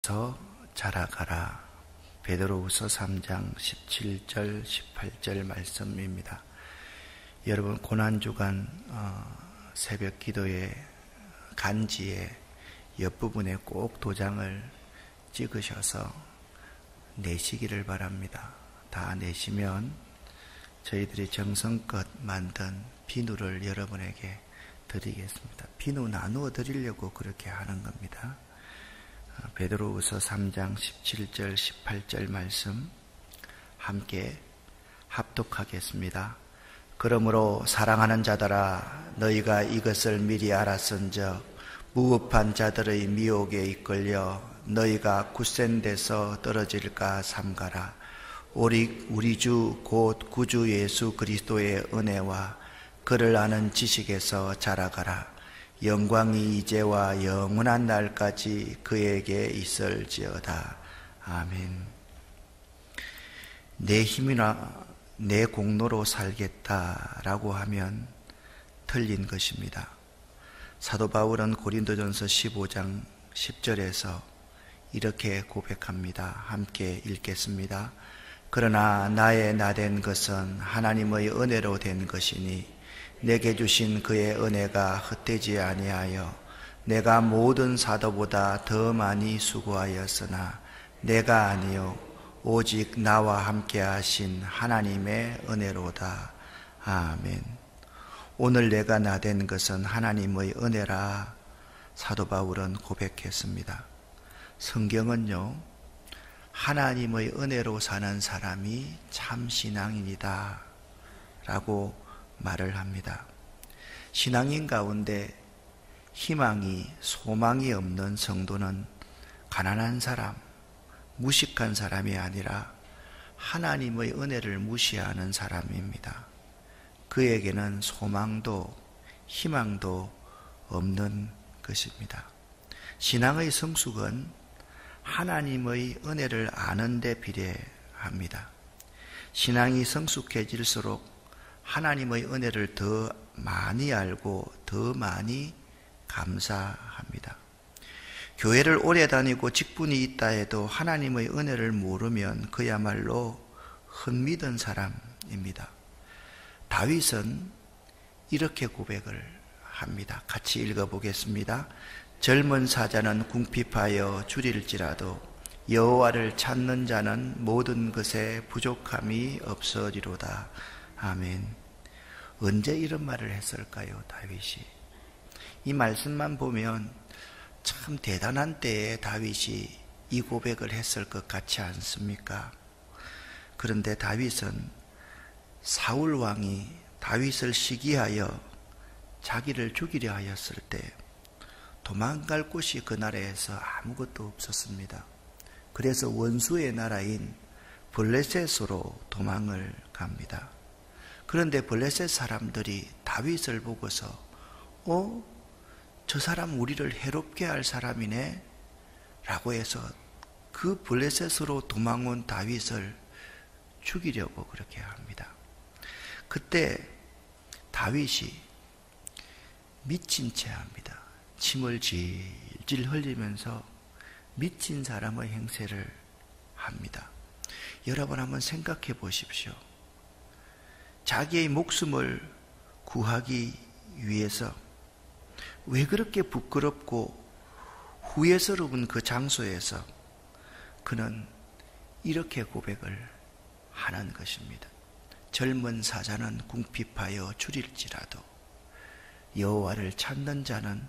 서 자라가라. 베드로후서 3장 17절 18절 말씀입니다. 여러분 고난주간 새벽 기도의 간지의 옆부분에 꼭 도장을 찍으셔서 내시기를 바랍니다. 다 내시면 저희들이 정성껏 만든 비누를 여러분에게 드리겠습니다. 비누 나누어 드리려고 그렇게 하는 겁니다. 베드로후서 3장 17절 18절 말씀 함께 합독하겠습니다. 그러므로 사랑하는 자들아, 너희가 이것을 미리 알았은즉 무업한 자들의 미혹에 이끌려 너희가 굳센 데서 떨어질까 삼가라. 우리 주 곧 구주 예수 그리스도의 은혜와 그를 아는 지식에서 자라가라. 영광이 이제와 영원한 날까지 그에게 있을지어다. 아멘. 내 힘이나 내 공로로 살겠다라고 하면 틀린 것입니다. 사도 바울은 고린도전서 15장 10절에서 이렇게 고백합니다. 함께 읽겠습니다. 그러나 나의 나된 것은 하나님의 은혜로 된 것이니 내게 주신 그의 은혜가 헛되지 아니하여 내가 모든 사도보다 더 많이 수고하였으나 내가 아니요 오직 나와 함께 하신 하나님의 은혜로다. 아멘. 오늘 내가 나된 것은 하나님의 은혜라 사도 바울은 고백했습니다. 성경은요, 하나님의 은혜로 사는 사람이 참 신앙인이다 라고 말을 합니다. 신앙인 가운데 희망이, 소망이 없는 성도는 가난한 사람, 무식한 사람이 아니라 하나님의 은혜를 무시하는 사람입니다. 그에게는 소망도 희망도 없는 것입니다. 신앙의 성숙은 하나님의 은혜를 아는 데 비례합니다. 신앙이 성숙해질수록 하나님의 은혜를 더 많이 알고 더 많이 감사합니다. 교회를 오래 다니고 직분이 있다 해도 하나님의 은혜를 모르면 그야말로 헛믿은 사람입니다. 다윗은 이렇게 고백을 합니다. 같이 읽어보겠습니다. 젊은 사자는 궁핍하여 줄일지라도 여호와를 찾는 자는 모든 것에 부족함이 없으리로다. 아멘. 언제 이런 말을 했을까요, 다윗이? 이 말씀만 보면 참 대단한 때에 다윗이 이 고백을 했을 것 같지 않습니까? 그런데 다윗은 사울 왕이 다윗을 시기하여 자기를 죽이려 하였을 때 도망갈 곳이 그 나라에서 아무것도 없었습니다. 그래서 원수의 나라인 블레셋으로 도망을 갑니다. 그런데 블레셋 사람들이 다윗을 보고서 저 사람 우리를 해롭게 할 사람이네 라고 해서 그 블레셋으로 도망온 다윗을 죽이려고 그렇게 합니다. 그때 다윗이 미친 채 합니다. 침을 질질 흘리면서 미친 사람의 행세를 합니다. 여러분 한번 생각해 보십시오. 자기의 목숨을 구하기 위해서 왜 그렇게 부끄럽고 후회스러운 그 장소에서 그는 이렇게 고백을 하는 것입니다. 젊은 사자는 궁핍하여 줄일지라도 여호와를 찾는 자는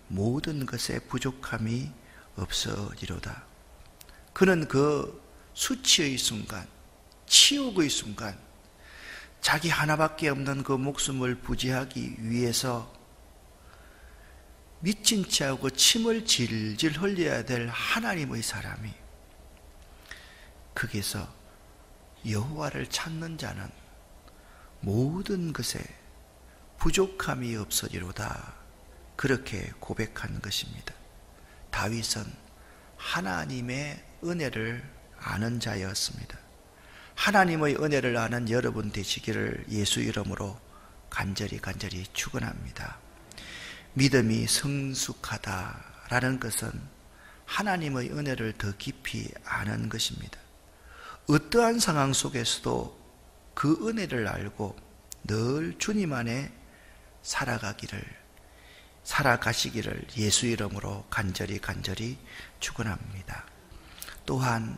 모든 것에 부족함이 없으리로다. 그는 그 수치의 순간, 치욕의 순간, 자기 하나밖에 없는 그 목숨을 부지하기 위해서 미친 채 하고 침을 질질 흘려야 될 하나님의 사람이 거기서 여호와를 찾는 자는 모든 것에 부족함이 없으리로다 그렇게 고백한 것입니다. 다윗은 하나님의 은혜를 아는 자였습니다. 하나님의 은혜를 아는 여러분 되시기를 예수 이름으로 간절히 축원합니다. 믿음이 성숙하다라는 것은 하나님의 은혜를 더 깊이 아는 것입니다. 어떠한 상황 속에서도 그 은혜를 알고 늘 주님 안에 살아가시기를 예수 이름으로 간절히 축원합니다. 또한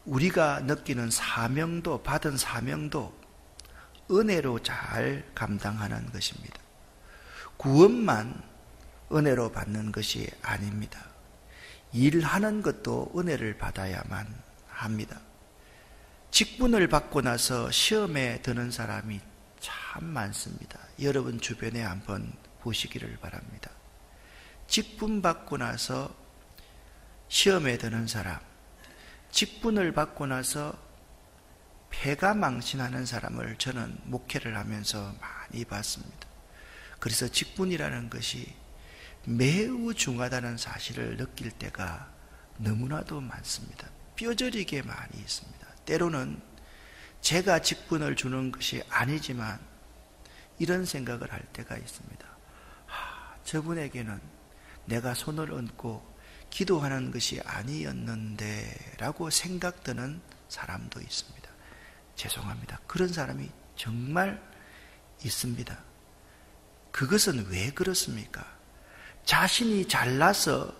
우리가 느끼는 사명도, 받은 사명도 은혜로 잘 감당하는 것입니다. 구원만 은혜로 받는 것이 아닙니다. 일하는 것도 은혜를 받아야만 합니다. 직분을 받고 나서 시험에 드는 사람이 참 많습니다. 여러분 주변에 한번 보시기를 바랍니다. 직분 받고 나서 시험에 드는 사람, 직분을 받고 나서 패가 망신하는 사람을 저는 목회를 하면서 많이 봤습니다. 그래서 직분이라는 것이 매우 중요하다는 사실을 느낄 때가 너무나도 많습니다. 뼈저리게 많이 있습니다. 때로는 제가 직분을 주는 것이 아니지만 이런 생각을 할 때가 있습니다. 저분에게는 내가 손을 얹고 기도하는 것이 아니었는데 라고 생각드는 사람도 있습니다. 죄송합니다. 그런 사람이 정말 있습니다. 그것은 왜 그렇습니까? 자신이 잘나서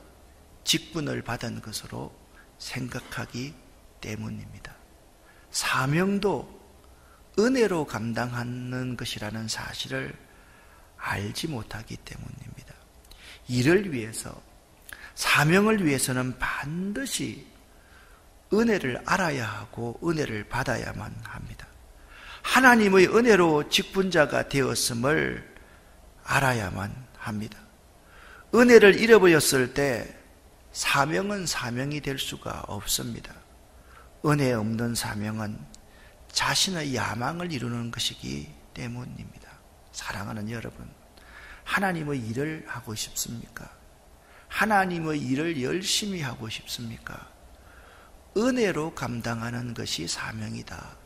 직분을 받은 것으로 생각하기 때문입니다. 사명도 은혜로 감당하는 것이라는 사실을 알지 못하기 때문입니다. 이를 위해서, 사명을 위해서는 반드시 은혜를 알아야 하고 은혜를 받아야만 합니다. 하나님의 은혜로 직분자가 되었음을 알아야만 합니다. 은혜를 잃어버렸을 때 사명은 사명이 될 수가 없습니다. 은혜 없는 사명은 자신의 야망을 이루는 것이기 때문입니다. 사랑하는 여러분, 하나님의 일을 하고 싶습니까? 하나님의 일을 열심히 하고 싶습니까? 은혜로 감당하는 것이 사명이다.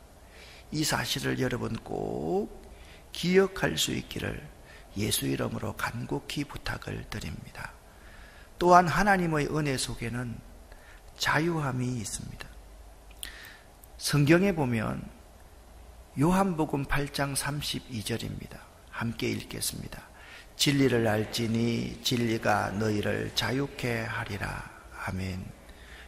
이 사실을 여러분 꼭 기억할 수 있기를 예수 이름으로 간곡히 부탁을 드립니다. 또한 하나님의 은혜 속에는 자유함이 있습니다. 성경에 보면 요한복음 8장 32절입니다. 함께 읽겠습니다. 진리를 알지니 진리가 너희를 자유케 하리라. 아멘.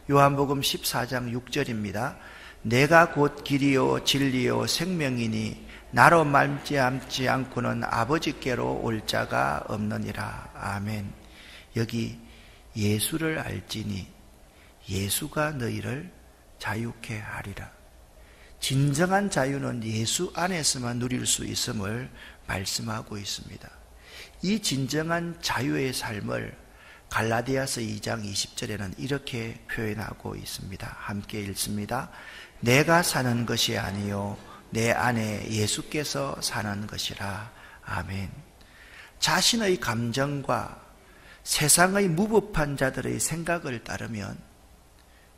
요한복음 14장 6절입니다. 내가 곧 길이요 진리요 생명이니 나로 말미암지 않고는 아버지께로 올 자가 없느니라. 아멘. 여기 예수를 알지니 예수가 너희를 자유케 하리라. 진정한 자유는 예수 안에서만 누릴 수 있음을 말씀하고 있습니다. 이 진정한 자유의 삶을 갈라디아서 2장 20절에는 이렇게 표현하고 있습니다. 함께 읽습니다. 내가 사는 것이 아니요 내 안에 예수께서 사는 것이라. 아멘. 자신의 감정과 세상의 무법한 자들의 생각을 따르면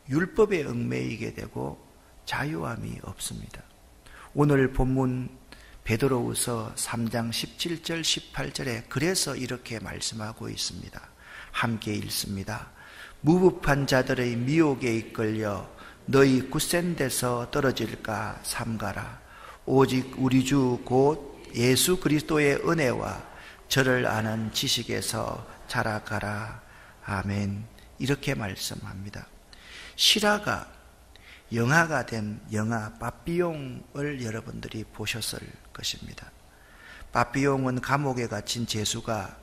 율법에 얽매이게 되고 자유함이 없습니다. 오늘 본문 베드로후서 3장 17절 18절에 그래서 이렇게 말씀하고 있습니다. 함께 읽습니다. 무법한 자들의 미혹에 이끌려 너희 굳센 데서 떨어질까 삼가라. 오직 우리 주 곧 예수 그리스도의 은혜와 저를 아는 지식에서 자라가라. 아멘. 이렇게 말씀합니다. 실화가 영화가 된 영화 바비용을 여러분들이 보셨을 것입니다. 바비용은 감옥에 갇힌 제수가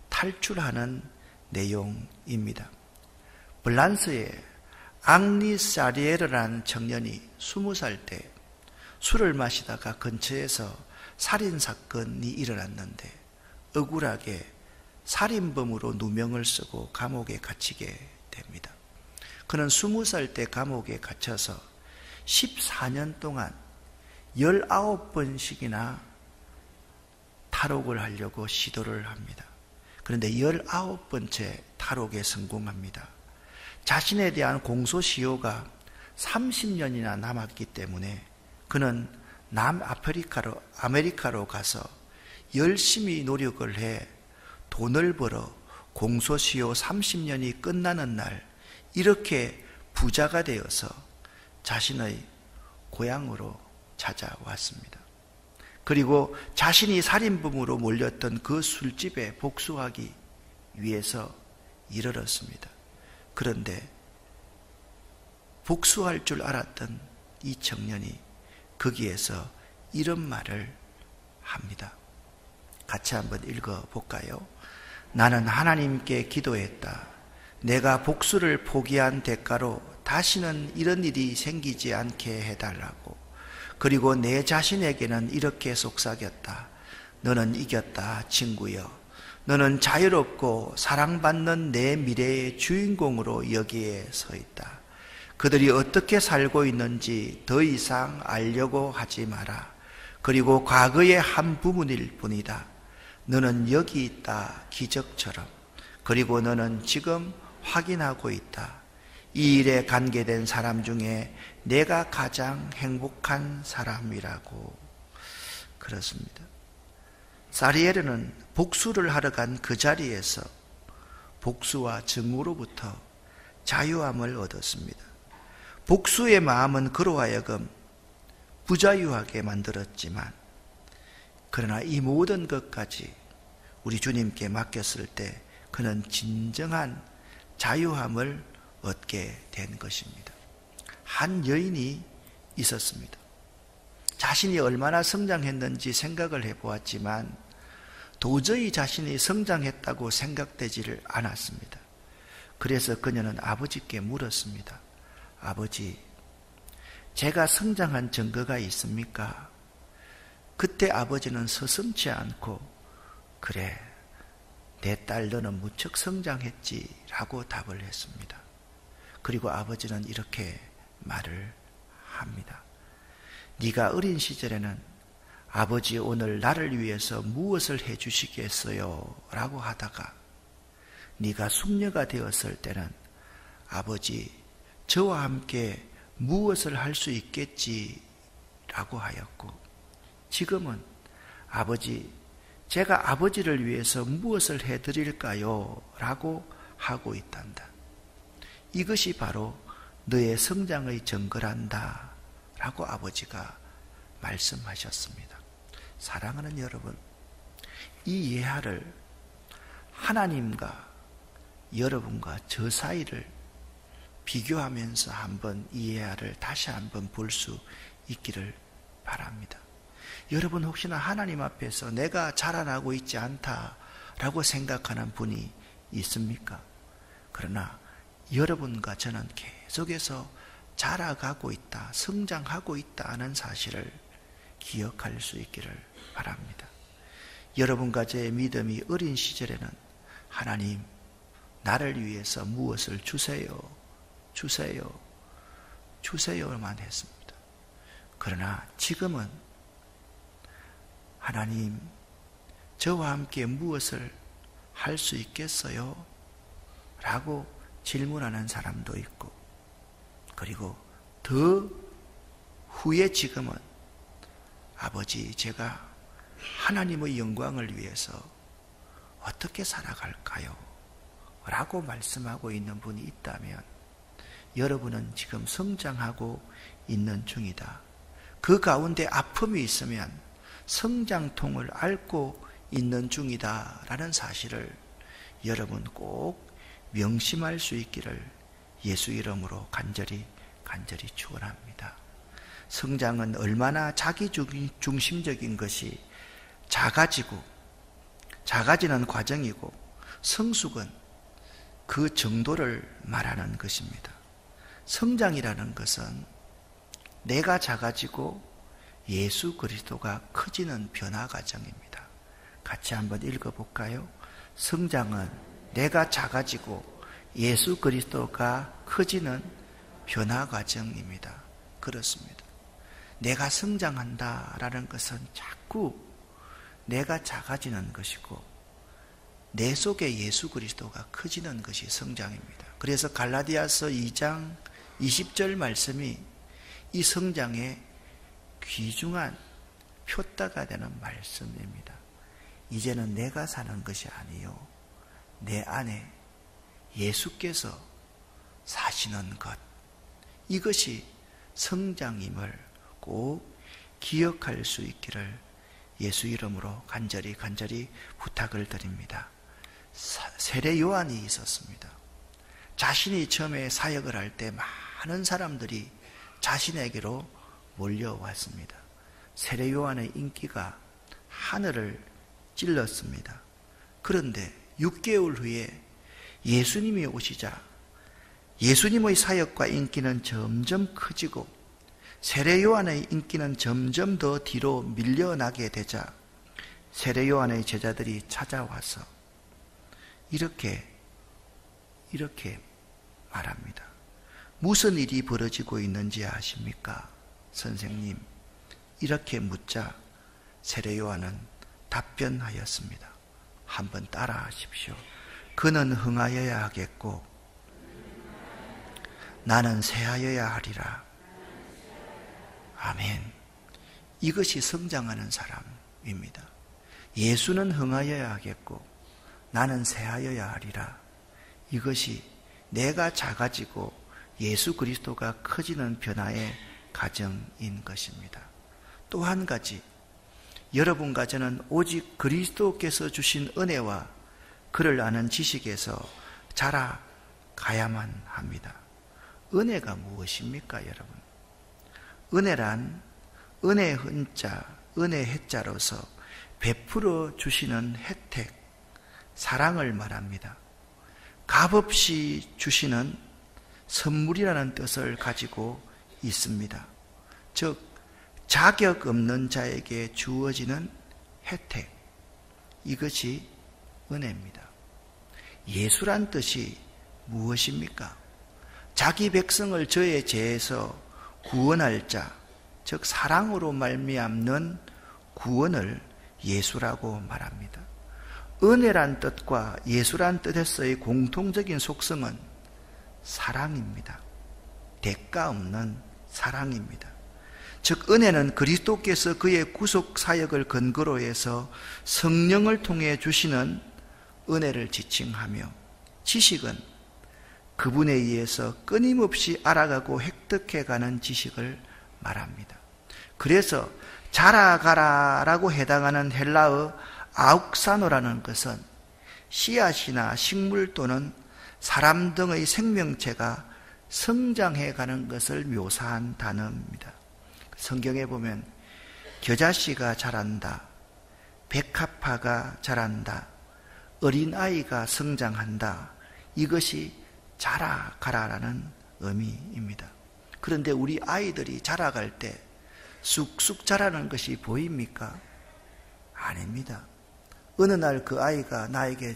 탈출하는 내용입니다. 블란스의 앙리 사리에르라는 청년이 20살 때 술을 마시다가 근처에서 살인사건이 일어났는데 억울하게 살인범으로 누명을 쓰고 감옥에 갇히게 됩니다. 그는 20살 때 감옥에 갇혀서 14년 동안 19번씩이나 탈옥을 하려고 시도를 합니다. 그런데 19번째 탈옥에 성공합니다. 자신에 대한 공소시효가 30년이나 남았기 때문에 그는 아메리카로 가서 열심히 노력을 해 돈을 벌어 공소시효 30년이 끝나는 날 이렇게 부자가 되어서 자신의 고향으로 찾아왔습니다. 그리고 자신이 살인범으로 몰렸던 그 술집에 복수하기 위해서 이르렀습니다. 그런데 복수할 줄 알았던 이 청년이 거기에서 이런 말을 합니다. 같이 한번 읽어볼까요? 나는 하나님께 기도했다. 내가 복수를 포기한 대가로 다시는 이런 일이 생기지 않게 해달라고. 그리고 내 자신에게는 이렇게 속삭였다. 너는 이겼다, 친구여. 너는 자유롭고 사랑받는 내 미래의 주인공으로 여기에 서 있다. 그들이 어떻게 살고 있는지 더 이상 알려고 하지 마라. 그리고 과거의 한 부분일 뿐이다. 너는 여기 있다, 기적처럼. 그리고 너는 지금 확인하고 있다. 이 일에 관계된 사람 중에 내가 가장 행복한 사람이라고. 그렇습니다. 사리에르는 복수를 하러 간 그 자리에서 복수와 증오로부터 자유함을 얻었습니다. 복수의 마음은 그로 하여금 부자유하게 만들었지만, 그러나 이 모든 것까지 우리 주님께 맡겼을 때 그는 진정한 자유함을 얻게 된 것입니다. 한 여인이 있었습니다. 자신이 얼마나 성장했는지 생각을 해보았지만 도저히 자신이 성장했다고 생각되지를 않았습니다. 그래서 그녀는 아버지께 물었습니다. 아버지, 제가 성장한 증거가 있습니까? 그때 아버지는 서슴지 않고 그래, 내 딸 너는 무척 성장했지 라고 답을 했습니다. 그리고 아버지는 이렇게 말을 합니다. 네가 어린 시절에는 아버지 오늘 나를 위해서 무엇을 해주시겠어요? 라고 하다가 네가 숙녀가 되었을 때는 아버지 저와 함께 무엇을 할 수 있겠지? 라고 하였고, 지금은 아버지 제가 아버지를 위해서 무엇을 해드릴까요? 라고 하고 있단다. 이것이 바로 너의 성장의 증거란다 라고 아버지가 말씀하셨습니다. 사랑하는 여러분, 이 예화를 하나님과 여러분과 저 사이를 비교하면서 한번 이 예화를 다시 한번 볼 수 있기를 바랍니다. 여러분 혹시나 하나님 앞에서 내가 자라나고 있지 않다라고 생각하는 분이 있습니까? 그러나 여러분과 저는 계속해서 자라가고 있다, 성장하고 있다는 사실을 기억할 수 있기를 바랍니다. 여러분과 저의 믿음이 어린 시절에는 하나님, 나를 위해서 무엇을 주세요, 주세요, 주세요만 했습니다. 그러나 지금은 하나님, 저와 함께 무엇을 할 수 있겠어요? 라고 질문하는 사람도 있고, 그리고 더 후에 지금은 아버지, 제가 하나님의 영광을 위해서 어떻게 살아갈까요? 라고 말씀하고 있는 분이 있다면 여러분은 지금 성장하고 있는 중이다. 그 가운데 아픔이 있으면 성장통을 앓고 있는 중이다 라는 사실을 여러분 꼭 명심할 수 있기를 예수 이름으로 간절히 축원합니다. 성장은 얼마나 자기 중심적인 것이 작아지는 과정이고, 성숙은 그 정도를 말하는 것입니다. 성장이라는 것은 내가 작아지고 예수 그리스도가 커지는 변화 과정입니다. 같이 한번 읽어볼까요? 성장은 내가 작아지고 예수 그리스도가 커지는 변화 과정입니다. 그렇습니다. 내가 성장한다라는 것은 자꾸 내가 작아지는 것이고 내 속에 예수 그리스도가 커지는 것이 성장입니다. 그래서 갈라디아서 2장 20절 말씀이 이 성장의 귀중한 표대가 되는 말씀입니다. 이제는 내가 사는 것이 아니요, 내 안에 예수께서 사시는 것, 이것이 성장임을 꼭 기억할 수 있기를 예수 이름으로 간절히 부탁을 드립니다. 세례 요한이 있었습니다. 자신이 처음에 사역을 할 때 많은 사람들이 자신에게로 몰려왔습니다. 세례 요한의 인기가 하늘을 찔렀습니다. 그런데 6개월 후에 예수님이 오시자 예수님의 사역과 인기는 점점 커지고 세례 요한의 인기는 점점 더 뒤로 밀려나게 되자 세례 요한의 제자들이 찾아와서 이렇게 말합니다. 무슨 일이 벌어지고 있는지 아십니까? 선생님, 이렇게 묻자 세례 요한은 답변하였습니다. 한번 따라하십시오. 그는 흥하여야 하겠고 나는 쇠하여야 하리라. 아멘. 이것이 성장하는 사람입니다. 예수는 흥하여야 하겠고 나는 쇠하여야 하리라. 이것이 내가 작아지고 예수 그리스도가 커지는 변화의 과정인 것입니다. 또 한 가지, 여러분과 저는 오직 그리스도께서 주신 은혜와 그를 아는 지식에서 자라가야만 합니다. 은혜가 무엇입니까, 여러분? 은혜란 은혜 흔자, 은혜 해자로서 베풀어 주시는 혜택, 사랑을 말합니다. 값없이 주시는 선물이라는 뜻을 가지고 있습니다. 즉, 자격 없는 자에게 주어지는 혜택, 이것이 은혜입니다. 예수란 뜻이 무엇입니까? 자기 백성을 저의 죄에서 구원할 자, 즉 사랑으로 말미암는 구원을 예수라고 말합니다. 은혜란 뜻과 예수란 뜻에서의 공통적인 속성은 사랑입니다. 대가 없는 사랑입니다. 즉 은혜는 그리스도께서 그의 구속 사역을 근거로 해서 성령을 통해 주시는 은혜를 지칭하며, 지식은 그분에 의해서 끊임없이 알아가고 획득해가는 지식을 말합니다. 그래서 자라가라라고 해당하는 헬라어 아욱사노라는 것은 씨앗이나 식물 또는 사람 등의 생명체가 성장해가는 것을 묘사한 단어입니다. 성경에 보면 겨자씨가 자란다, 백합화가 자란다, 어린아이가 성장한다, 이것이 자라가라라는 의미입니다. 그런데 우리 아이들이 자라갈 때 쑥쑥 자라는 것이 보입니까? 아닙니다. 어느 날 그 아이가 나에게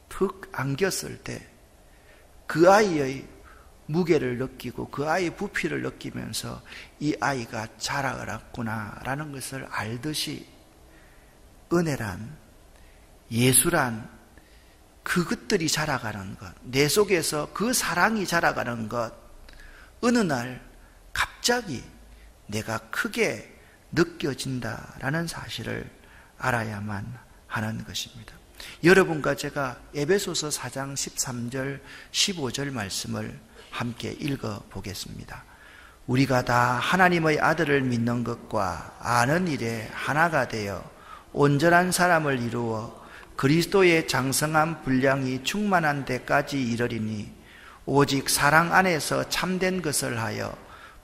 툭 안겼을 때 그 아이의 무게를 느끼고 그 아이의 부피를 느끼면서 이 아이가 자라갔구나라는 것을 알듯이 은혜란, 예수란 그것들이 자라가는 것, 내 속에서 그 사랑이 자라가는 것, 어느 날 갑자기 내가 크게 느껴진다라는 사실을 알아야만 하는 것입니다. 여러분과 제가 에베소서 4장 13절 15절 말씀을 함께 읽어보겠습니다. 우리가 다 하나님의 아들을 믿는 것과 아는 일에 하나가 되어 온전한 사람을 이루어 그리스도의 장성한 분량이 충만한 데까지 이르리니 오직 사랑 안에서 참된 것을 하여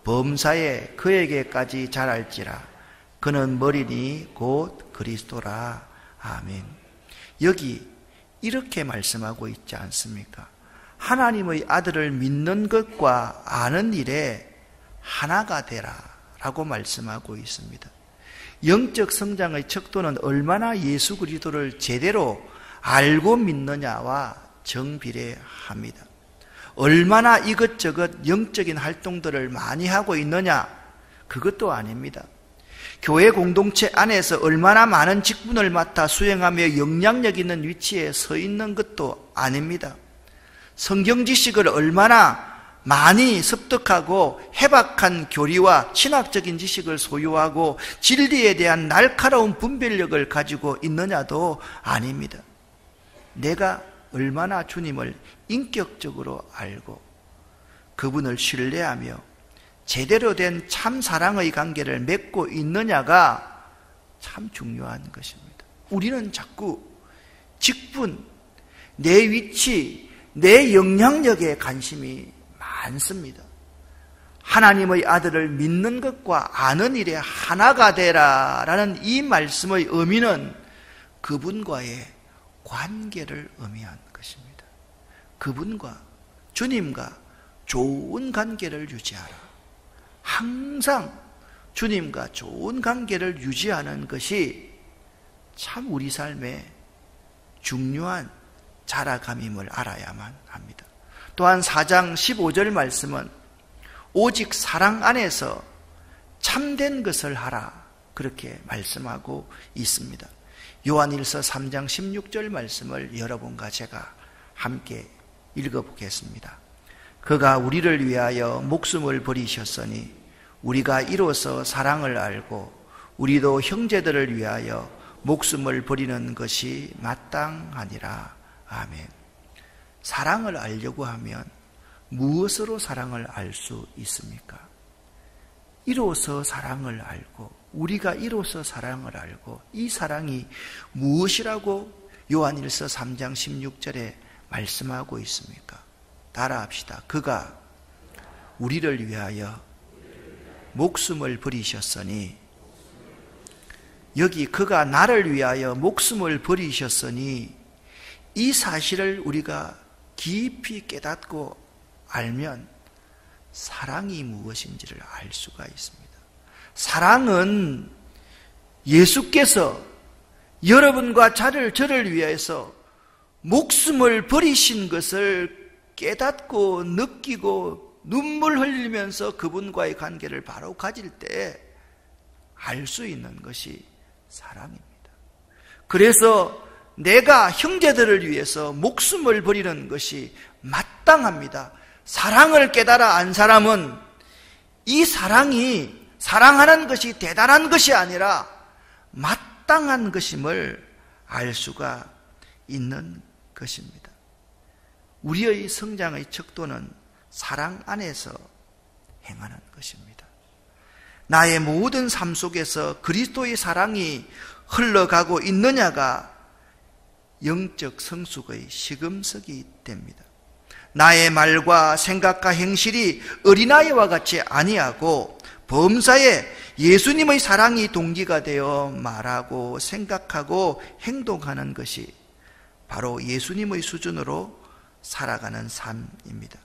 범사에 그에게까지 자랄지라. 그는 머리니 곧 그리스도라. 아멘. 여기 이렇게 말씀하고 있지 않습니까? 하나님의 아들을 믿는 것과 아는 일에 하나가 되라 라고 말씀하고 있습니다. 영적 성장의 척도는 얼마나 예수 그리스도를 제대로 알고 믿느냐와 정비례합니다. 얼마나 이것저것 영적인 활동들을 많이 하고 있느냐, 그것도 아닙니다. 교회 공동체 안에서 얼마나 많은 직분을 맡아 수행하며 영향력 있는 위치에 서 있는 것도 아닙니다. 성경 지식을 얼마나 많이 습득하고 해박한 교리와 신학적인 지식을 소유하고 진리에 대한 날카로운 분별력을 가지고 있느냐도 아닙니다. 내가 얼마나 주님을 인격적으로 알고 그분을 신뢰하며 제대로 된 참 사랑의 관계를 맺고 있느냐가 참 중요한 것입니다. 우리는 자꾸 직분, 내 위치, 내 영향력에 관심이 많습니다. 하나님의 아들을 믿는 것과 아는 일에 하나가 되라라는 이 말씀의 의미는 그분과의 관계를 의미한 것입니다. 그분과 주님과 좋은 관계를 유지하라. 항상 주님과 좋은 관계를 유지하는 것이 참 우리 삶의 중요한 자라감임을 알아야만 합니다. 또한 4장 15절 말씀은 오직 사랑 안에서 참된 것을 하라, 그렇게 말씀하고 있습니다. 요한일서 3장 16절 말씀을 여러분과 제가 함께 읽어보겠습니다. 그가 우리를 위하여 목숨을 버리셨으니 우리가 이로써 사랑을 알고 우리도 형제들을 위하여 목숨을 버리는 것이 마땅하니라. 아멘. 사랑을 알려고 하면 무엇으로 사랑을 알 수 있습니까? 이로써 사랑을 알고, 우리가 이로써 사랑을 알고, 이 사랑이 무엇이라고 요한일서 3장 16절에 말씀하고 있습니까? 따라합시다. 그가 우리를 위하여 목숨을 버리셨으니, 여기 그가 나를 위하여 목숨을 버리셨으니, 이 사실을 우리가 깊이 깨닫고 알면 사랑이 무엇인지를 알 수가 있습니다. 사랑은 예수께서 여러분과 저를 위해서 목숨을 버리신 것을 깨닫고 느끼고 눈물 흘리면서 그분과의 관계를 바로 가질 때 알 수 있는 것이 사랑입니다. 그래서 내가 형제들을 위해서 목숨을 버리는 것이 마땅합니다. 사랑을 깨달아 안 사람은 이 사랑이 사랑하는 것이 대단한 것이 아니라 마땅한 것임을 알 수가 있는 것입니다. 우리의 성장의 척도는 사랑 안에서 행하는 것입니다. 나의 모든 삶 속에서 그리스도의 사랑이 흘러가고 있느냐가 영적 성숙의 시금석이 됩니다. 나의 말과 생각과 행실이 어린아이와 같이 아니하고 범사에 예수님의 사랑이 동기가 되어 말하고 생각하고 행동하는 것이 바로 예수님의 수준으로 살아가는 삶입니다.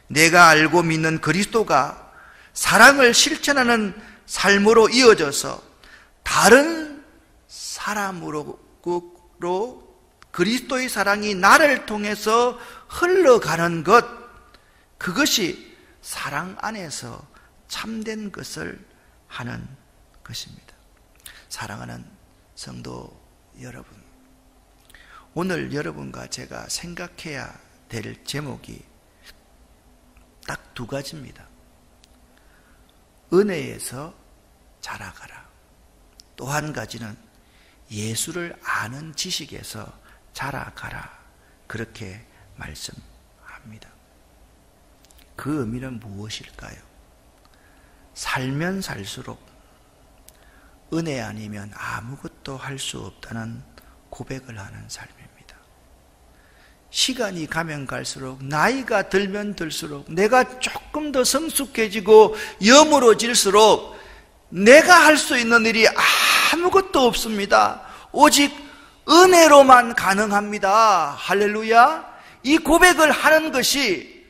내가 알고 믿는 그리스도가 사랑을 실천하는 삶으로 이어져서 다른 사람으로 그리스도의 사랑이 나를 통해서 흘러가는 것, 그것이 사랑 안에서 참된 것을 하는 것입니다. 사랑하는 성도 여러분, 오늘 여러분과 제가 생각해야 될 제목이 딱 두 가지입니다. 은혜에서 자라가라. 또 한 가지는 예수를 아는 지식에서 자라가라. 그렇게 말씀합니다. 그 의미는 무엇일까요? 살면 살수록 은혜 아니면 아무것도 할 수 없다는 고백을 하는 삶입니다. 시간이 가면 갈수록, 나이가 들면 들수록, 내가 조금 더 성숙해지고 여물어질수록 내가 할 수 있는 일이 아무것도 없습니다. 오직 은혜로만 가능합니다. 할렐루야. 이 고백을 하는 것이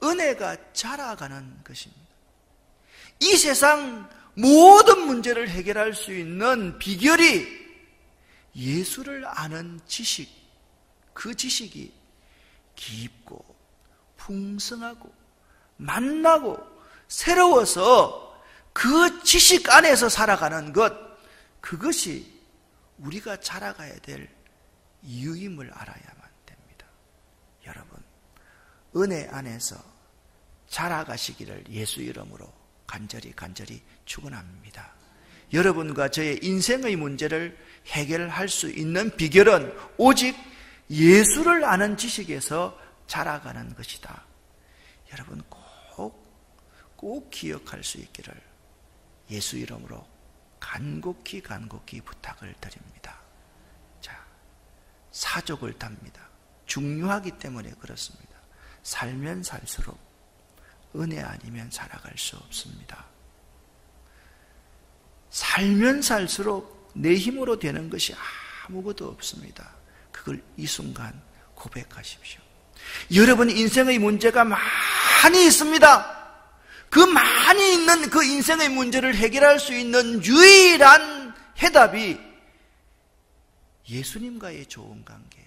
은혜가 자라가는 것입니다. 이 세상 모든 문제를 해결할 수 있는 비결이 예수를 아는 지식, 그 지식이 깊고 풍성하고 만나고 새로워서 그 지식 안에서 살아가는 것, 그것이 우리가 자라가야 될 이유임을 알아야만 됩니다. 여러분, 은혜 안에서 자라가시기를 예수 이름으로 간절히 축원합니다. 여러분과 저의 인생의 문제를 해결할 수 있는 비결은 오직 예수를 아는 지식에서 자라가는 것이다. 여러분 꼭 꼭 기억할 수 있기를 예수 이름으로 간곡히 부탁을 드립니다. 자, 사족을 답니다. 중요하기 때문에 그렇습니다. 살면 살수록 은혜 아니면 살아갈 수 없습니다. 살면 살수록 내 힘으로 되는 것이 아무것도 없습니다. 그걸 이 순간 고백하십시오. 여러분 인생의 문제가 많이 있습니다. 그 많이 있는 그 인생의 문제를 해결할 수 있는 유일한 해답이 예수님과의 좋은 관계,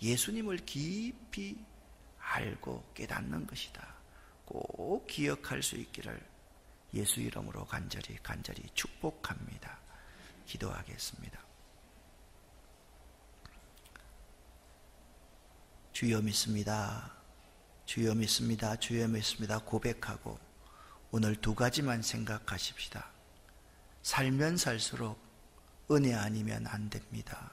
예수님을 깊이 알고 깨닫는 것이다. 꼭 기억할 수 있기를 예수 이름으로 간절히 축복합니다. 기도하겠습니다. 주여 믿습니다. 주여 믿습니다. 주여 믿습니다. 고백하고 오늘 두 가지만 생각하십시다. 살면 살수록 은혜 아니면 안 됩니다.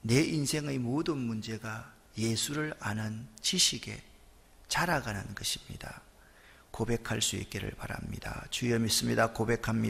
내 인생의 모든 문제가 예수를 아는 지식에 자라가는 것입니다. 고백할 수 있기를 바랍니다. 주여 믿습니다. 고백합니다.